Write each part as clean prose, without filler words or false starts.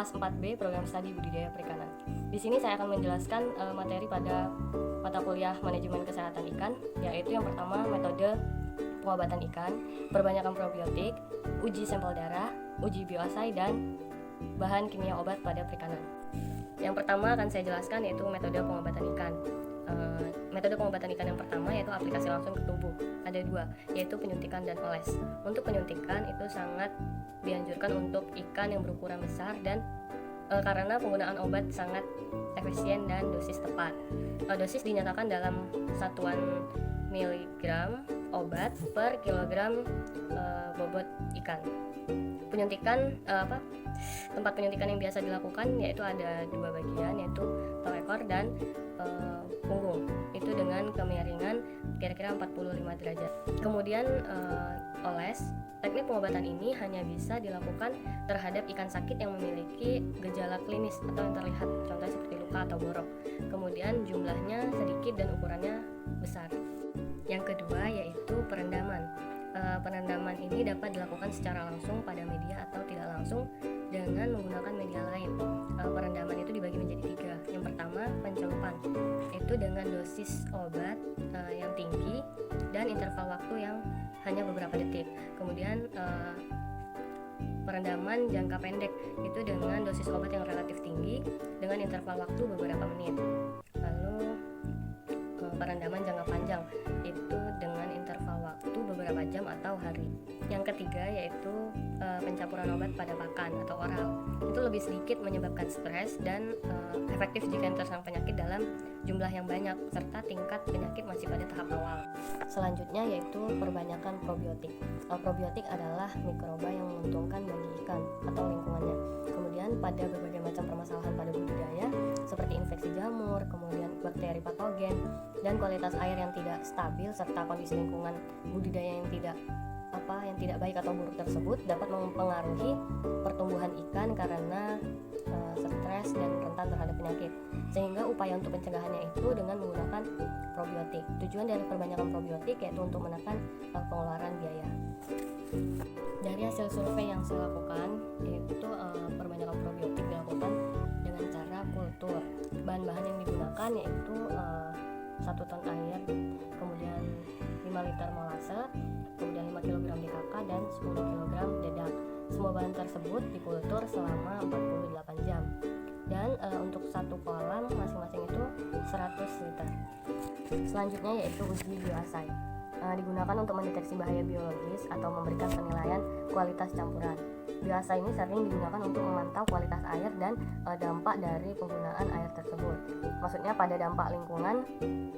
kelas 4B program studi budidaya perikanan. Di sini saya akan menjelaskan materi pada mata kuliah manajemen kesehatan ikan, yaitu yang pertama metode pengobatan ikan, perbanyakan probiotik, uji sampel darah, uji bioasai, dan bahan kimia obat pada perikanan. Yang pertama akan saya jelaskan yaitu metode pengobatan ikan. Metode pengobatan ikan yang pertama yaitu aplikasi langsung ke tubuh. Ada dua, yaitu penyuntikan dan oles. Untuk penyuntikan itu sangat dianjurkan untuk ikan yang berukuran besar dan karena penggunaan obat sangat efisien dan dosis tepat. Dosis dinyatakan dalam satuan miligram obat per kilogram bobot ikan. Penyuntikan tempat penyuntikan yang biasa dilakukan yaitu ada dua bagian, yaitu tong ekor dan punggung, itu dengan kemiringan kira-kira 45 derajat. Kemudian oles. Teknik pengobatan ini hanya bisa dilakukan terhadap ikan sakit yang memiliki gejala klinis atau yang terlihat, contohnya seperti luka atau borok. Kemudian jumlahnya sedikit dan ukurannya besar. Yang kedua yaitu perendaman. Perendaman ini dapat dilakukan secara langsung pada media atau tidak langsung dengan menggunakan media lain. Perendaman itu dibagi menjadi tiga. Yang pertama pencelupan, itu dengan dosis obat yang tinggi dan interval waktu yang hanya beberapa detik. Kemudian perendaman jangka pendek, itu dengan dosis obat yang relatif tinggi dengan interval waktu beberapa menit. Lalu perendaman jangka panjang, itu dengan interval waktu beberapa jam atau hari. Yang ketiga yaitu pencampuran obat pada pakan atau oral. Itu lebih sedikit menyebabkan stres dan efektif jika terserang penyakit dalam jumlah yang banyak serta tingkat penyakit masih pada tahap awal. Selanjutnya yaitu perbanyakan probiotik. Probiotik adalah mikroba yang menguntungkan bagi ikan atau lingkungannya. Kemudian pada berbagai macam permasalahan pada budidaya seperti infeksi jamur, kemudian bakteri patogen, dan kualitas air yang tidak stabil serta kondisi lingkungan budidaya yang tidak baik atau buruk tersebut dapat mempengaruhi pertumbuhan ikan karena stres dan rentan terhadap penyakit. Sehingga upaya untuk pencegahannya itu dengan menggunakan probiotik. Tujuan dari perbanyakan probiotik yaitu untuk menekan pengeluaran biaya. Dari hasil survei yang saya lakukan, yaitu perbanyakan probiotik dilakukan dengan cara kultur. Bahan-bahan yang digunakan yaitu 1 ton air, kemudian 5 liter molase, kemudian 5 kg DKK dan 10 kg dedak. Semua bahan tersebut dikultur selama 48 jam. Dan untuk satu kolam masing-masing itu 100 liter. Selanjutnya yaitu uji bioasai. Digunakan untuk mendeteksi bahaya biologis atau memberikan penilaian kualitas campuran. Bioasai ini sering digunakan untuk memantau kualitas air dan dampak dari penggunaan air tersebut. Maksudnya pada dampak lingkungan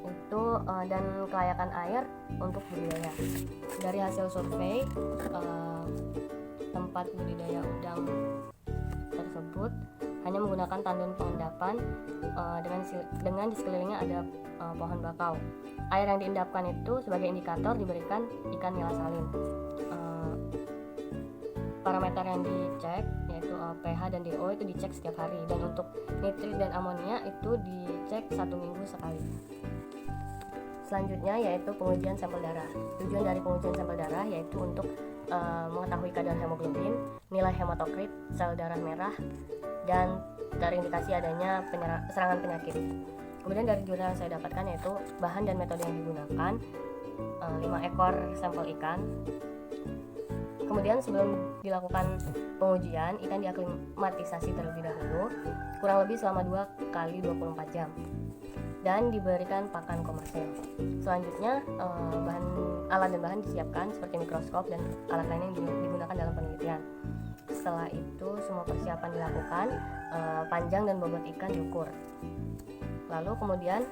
itu dan kelayakan air untuk budidaya. Dari hasil survei tempat budidaya udang tersebut hanya menggunakan tandon pengendapan dengan di sekelilingnya ada pohon bakau. Air yang diendapkan itu sebagai indikator diberikan ikan nila salin. Parameter yang dicek yaitu pH dan DO itu dicek setiap hari, dan untuk nitrit dan amonia itu dicek 1 minggu sekali. Selanjutnya yaitu pengujian sampel darah. Tujuan dari pengujian sampel darah yaitu untuk mengetahui kadar hemoglobin, nilai hematokrit, sel darah merah, dan terindikasi adanya serangan penyakit. Kemudian dari jurnal yang saya dapatkan yaitu bahan dan metode yang digunakan 5 ekor sampel ikan. Kemudian sebelum dilakukan pengujian, ikan diaklimatisasi terlebih dahulu kurang lebih selama 2 kali 24 jam dan diberikan pakan komersil. Selanjutnya alat dan bahan disiapkan seperti mikroskop dan alat lain yang digunakan dalam penelitian. Setelah itu semua persiapan dilakukan, panjang dan bobot ikan diukur. Lalu kemudian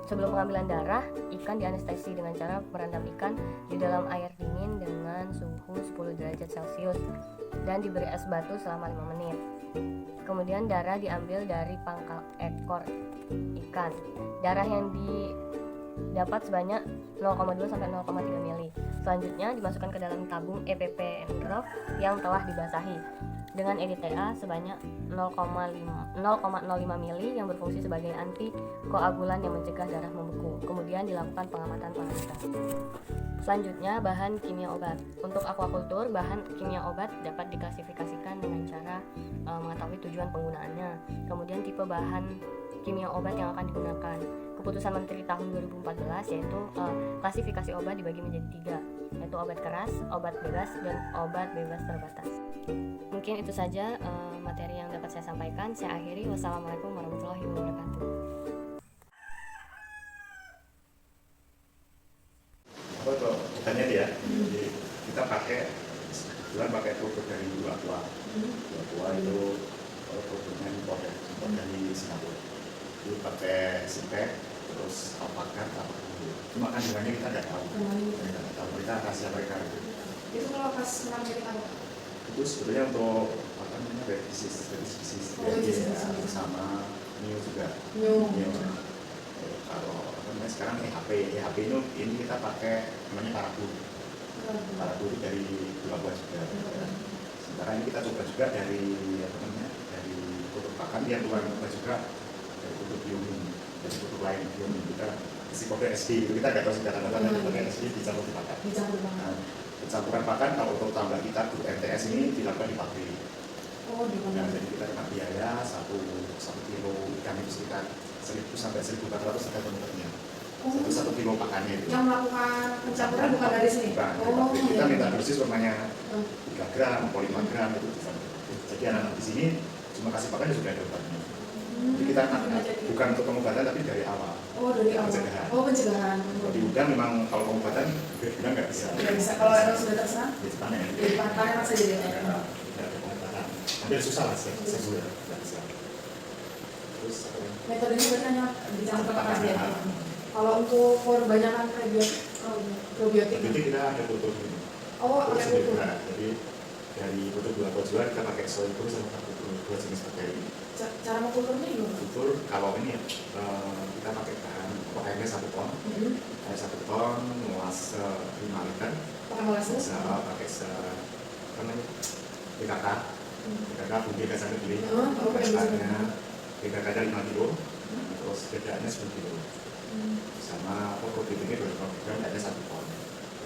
sebelum pengambilan darah, ikan dianestesi dengan cara merendam ikan di dalam air dingin dengan suhu 10 derajat Celcius dan diberi es batu selama 5 menit. Kemudian darah diambil dari pangkal ekor ikan. Darah yang didapat sebanyak 0,2 sampai 0,3 ml. Selanjutnya dimasukkan ke dalam tabung EPP Enrov yang telah dibasahi. dengan EDTA sebanyak 0,05 mili yang berfungsi sebagai antikoagulan yang mencegah darah membeku. Kemudian dilakukan pengamatan parameter. Selanjutnya, bahan kimia obat. Untuk aquaculture, bahan kimia obat dapat diklasifikasikan dengan cara mengetahui tujuan penggunaannya, kemudian tipe bahan kimia obat yang akan digunakan. Keputusan Menteri tahun 2014 yaitu klasifikasi obat dibagi menjadi 3, yaitu obat keras, obat bebas, dan obat bebas terbatas. Mungkin itu saja materi yang dapat saya sampaikan. Saya akhiri. Wassalamualaikum warahmatullahi wabarakatuh. Pertanyaan dia, jadi kita pakai produk dari Aqua. Aqua itu produknya impor dari Singapura. Itu pakai Simpek, terus alpakat, cuma kandungannya kita nggak tahu. Kita rahasia mereka itu. Itu kalau pas mengambil apa? Itu sebetulnya untuk dari spesies sama new juga. New. Kalau sekarang EHP ini kita pakai namanya Parabu dari gula buah juga. Sementara ini kita coba juga dari produk pakan dia keluar juga dari produk bioming, dari produk lain bioming kita isi kode SD itu kita nggak tahu sejarah apa pakai SD dicampur di pakan. Campuran pakan kalau untuk tambah kita grup MTS ini dilakukan di pabrik. Jadi kita kena biaya 1 kilo ikan itu sekitar 1.000 sampai 1.400 tergantung meternya. 1 kilo pakannya itu. Yang melakukan pencampuran bukan dari sini? Bukan, kita minta dosis umpamanya 3 gram atau 5 gram itu bisa. Jadi anak-anak di sini cuma kasih pakan sudah ada obatnya. Jadi kita bukan untuk pengobatan tapi dari awal. Dari awal. Pencegahan. Kalau di udang memang kalau pengobatan udang nggak bisa. Nggak bisa. Kalau emang sudah terserah? Jadi panen. Jadi panen saja dia. Hampir susah lah sebulan nggak bisa. Terus metodenya berarti hanya dicampur pakan dia. Kalau untuk kebanyakan probiotik kita ada kultur ini. Ada kultur. Jadi dari kultur gula tujuan kita pakai soy kultur sama kultur 2 jenis bakteri. Cara mengkulturnya gimana? Kultur kalau ini kita pakai bahan airnya 1 ton. Air 1 ton, molase 5 liter. Pakai molase? Pakai PKK. PKK bunyi kasar kecil. Pakai bahannya PKK dari 5 kilo. Terus bedaannya 10 kilo. Sama probiotiknya 2 gram ada 1 ton.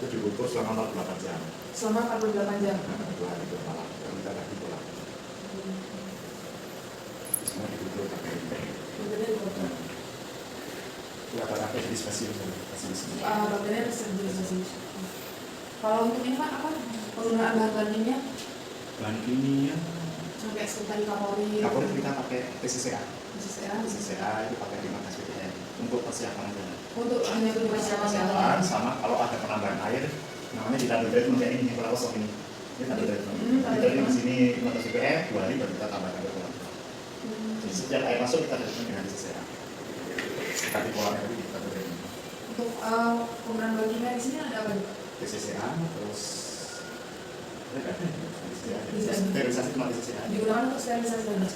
Itu diukur selama 48 jam. Selama 48 jam? 2 hari 2 malam. Kalau kita lagi pulang. Semua diukur pakai ini. Rata-rata jadi spesialis. Dokternya harus jadi spesialis. Kalau untuk ini Pak, apa? Penggunaan bahan kimia? Bahan kimia? Sampai seperti kapori. Kapori kita pakai TCCA. TCCA itu pakai 15 ppm untuk persiapan aja. Untuk hanya untuk persiapan. Sama kalau ada penambahan air, namanya ditambah dari kayak ini kalau kosong ini. Ini tambah dari. Jadi di sini 15 ppm 2 hari baru kita tambahkan ke kolam. Jadi setiap air masuk kita tetap dengan TCCA. Kita di kolam itu kita beri. Untuk penggunaan bahan kimia di sini ada apa juga? TCCA terus sterilisasi cuma TCCA. Digunakan untuk sterilisasi.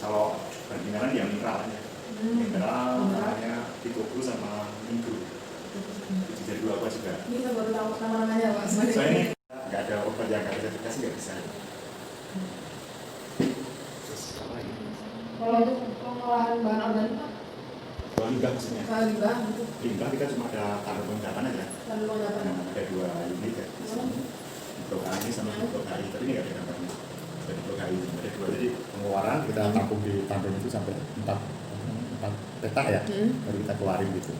Kalau bandingan yang mineral aja. Mineral namanya Pikoku sama Minggu. Itu jadi 2 apa juga. Ini kita baru tahu nama-namanya Pak. Soalnya nggak ada obat yang nggak sertifikasi nggak bisa. Terus apa lagi? Kalau untuk pengolahan bahan organik Pak? Kalau limbah maksudnya? Kalau limbah gitu. Limbah kita cuma ada tanda pengendapan aja. Tanda pengendapan. Ada 2 unit ya. Blok A ini sama blok A ini, tapi ini nggak ada gambarnya. Jadi blok A ini ada 2, jadi pengeluaran kita tampung di tandon itu sampai 4 petak ya, baru kita keluarin gitu.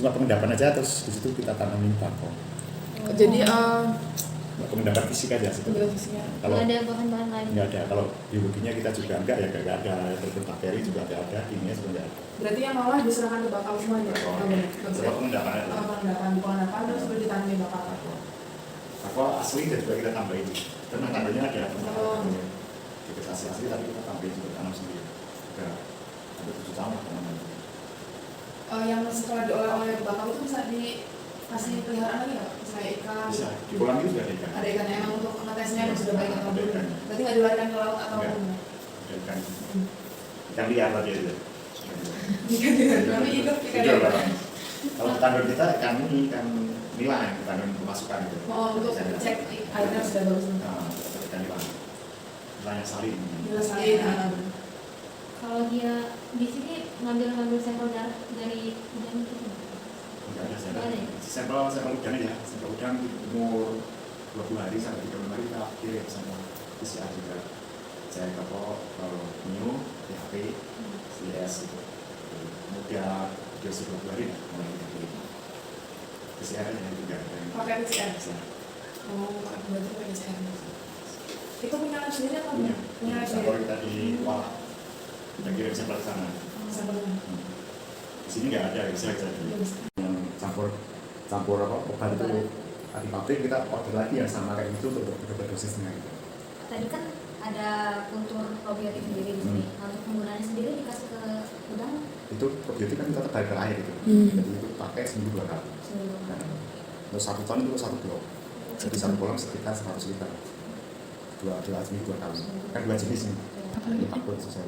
Cuma pengendapan aja, terus di situ kita tanamin bako. Jadi pengendapan fisik aja situ. Kalau ada bahan-bahan lain? Nggak ada. Kalau biologinya kita juga enggak ya, nggak ada. Terus bakteri juga nggak ada, kimia juga nggak ada. Berarti yang malah diserahkan ke bakal semuanya? Setelah pengendapan aja. Pengendapan terus baru ditanamin bakal. Bako asli dan juga kita tambahin. Karena tandanya ada. Vegetasi asli tapi kita tambahin juga tanam sendiri. Ada 7 tahun lah teman-teman. Yang setelah diolah oleh bakal itu bisa dikasih peliharaan lagi nggak? Misalnya ikan? Bisa, di kolam itu sudah ada ikan. Ada ikan yang untuk ngetesnya yang sudah baik atau belum? belum? Berarti nggak dilarikan ke laut atau belum? Ada ikan. Ikan liar tadi itu. Ikan liar, tapi hidup ikan liar. Kalau tandon kita ikan ini, ikan nila yang tandon pemasukan itu. Untuk cek airnya sudah bagus. Ikan nila. banyak salin. Jelasin. Kalau dia di sini ngambil sampel darah dari udang itu Enggak ada Nggak ada ya? sampel udang ya, sampel udang di umur 20 hari sampai 30 hari kita kirim sama PCR juga. Saya kalau New, PHP, CS itu. Kemudian dosis 20 hari mulai kita kirim. PCR nya juga ada yang Pakai PCR. Oh, berarti pakai PCR. Itu punya lab sendiri atau punya? Punya lab sampel sendiri. kita diolah, kita kirim sampel ke sana. Sampelnya. Di sini nggak ada, bisa yang campur apa obat itu di pabrik kita order lagi yang sama kayak itu untuk beberapa dosisnya gitu. tadi kan ada kultur probiotik sendiri di sini. Nah, untuk penggunaannya sendiri dikasih ke udang Itu probiotik kan kita terbalik ke air gitu. Jadi itu pakai seminggu 2 kali. sebelum Nah, untuk 1 ton itu 1 blok. Jadi 1 kolam sekitar 100 liter. 2 seminggu 2 kali. Kan 2 jenis nih. Ini takut sesuai.